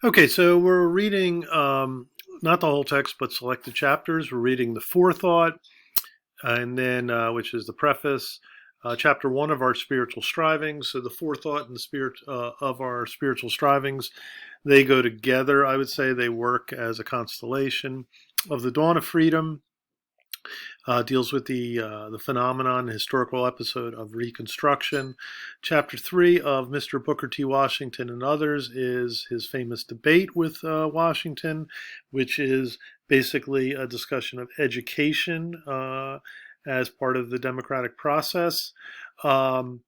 Okay, so we're reading not the whole text, but selected chapters. We're reading the forethought, and then which is the preface, chapter one of our spiritual strivings. So the forethought and the spirit of our spiritual strivings, they go together. I would say they work as a constellation. Of the dawn of freedom, deals with the phenomenon, historical episode of Reconstruction. Chapter three of Mr. Booker T. Washington and Others is his famous debate with Washington, which is basically a discussion of education as part of the democratic process. Um,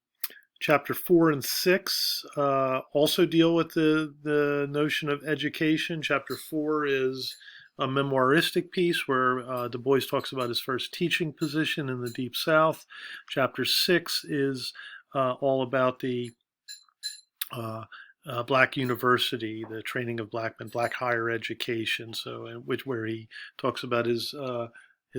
Chapter four and six also deal with the notion of education. Chapter four is a memoiristic piece where Du Bois talks about his first teaching position in the Deep South. Chapter six is all about the uh, black university, the training of black men, black higher education. So, which where he talks about his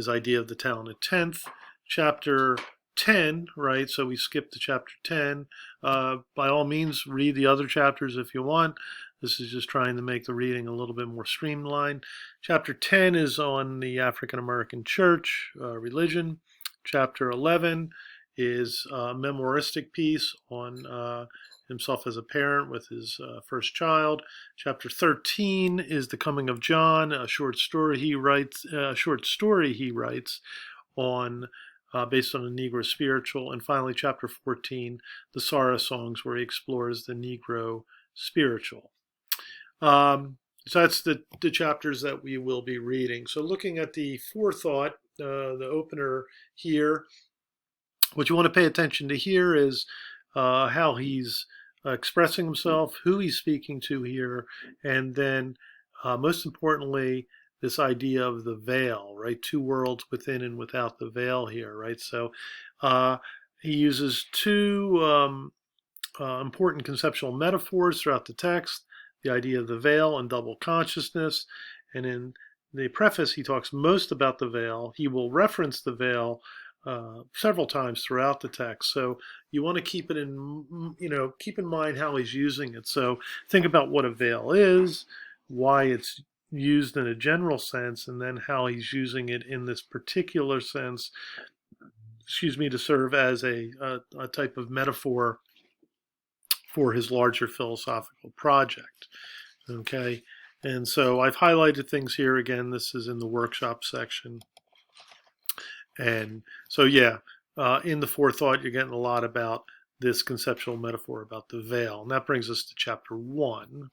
idea of the talented tenth. Chapter 10, right? So we skip to chapter 10. By all means, read the other chapters if you want. This is just trying to make the reading a little bit more streamlined. Chapter 10 is on the African American church, religion. Chapter 11 is a memoiristic piece on himself as a parent with his first child. Chapter 13 is the coming of John, a short story he writes. On based on a Negro spiritual, and finally, chapter 14, the Sorrow Songs, where he explores the Negro spiritual. So that's the chapters that we will be reading. So looking at the forethought, the opener here, what you want to pay attention to here is how he's expressing himself, who he's speaking to here, and then most importantly, this idea of the veil, right? Two worlds within and without the veil here, right? So he uses two important conceptual metaphors throughout the text, the idea of the veil and double consciousness. And in the preface, he talks most about the veil. He will reference the veil several times throughout the text. So you want to keep it in, keep in mind how he's using it. So think about what a veil is, why it's used in a general sense, and then how he's using it in this particular sense, to serve as a type of metaphor for his larger philosophical project. Okay. And so I've highlighted things here. Again, this is in the workshop section. And so, yeah, in the forethought, you're getting a lot about this conceptual metaphor about the veil. And that brings us to chapter one.